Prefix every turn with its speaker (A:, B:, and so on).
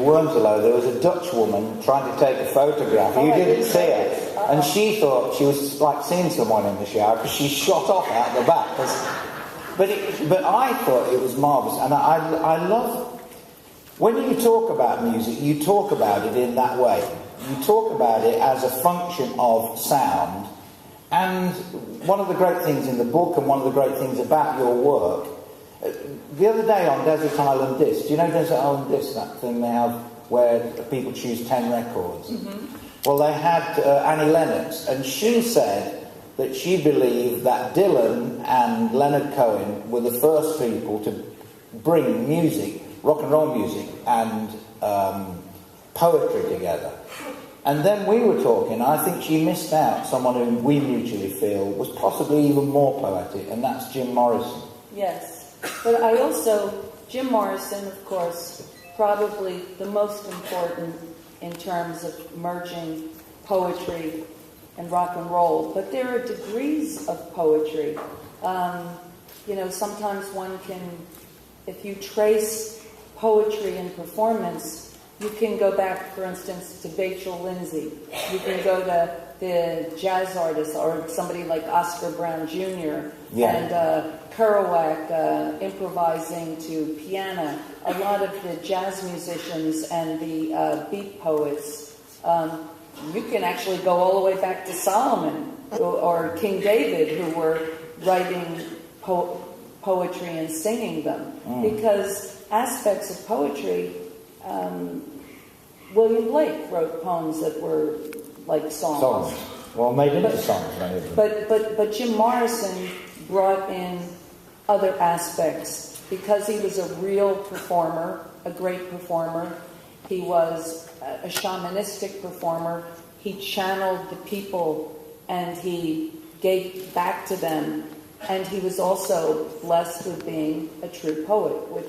A: Wormslow, there was a Dutch woman trying to take a photograph. You didn't see it. And she thought she was like seeing someone in the shower because she shot off out the back. But I thought it was marvellous. And I love... When you talk about music, you talk about it in that way. You talk about it as a function of sound. And one of the great things in the book and one of the great things about your work, the other day on Desert Island Disc, do you know Desert Island Disc, that thing they have where people choose 10 records? Mm-hmm. Well, they had Annie Lennox, and she said that she believed that Dylan and Leonard Cohen were the first people to bring music, rock and roll music, and poetry together. And then we were talking, I think she missed out someone who we mutually feel was possibly even more poetic, and that's Jim Morrison.
B: Yes, but I also, Jim Morrison, of course, probably the most important in terms of merging poetry and rock and roll. But there are degrees of poetry. Sometimes one can, if you trace poetry and performance, you can go back, for instance, to Rachel Lindsay. You can go to the jazz artists or somebody like Oscar Brown Jr. And Kerouac improvising to piano. A lot of the jazz musicians and the beat poets. You can actually go all the way back to Solomon or King David, who were writing poetry and singing them. Because aspects of poetry... William Blake wrote poems that were like songs.
A: Well, made into songs, maybe.
B: But Jim Morrison brought in other aspects because he was a real performer, a great performer. He was a shamanistic performer. He channeled the people and he gave back to them. And he was also blessed with being a true poet, which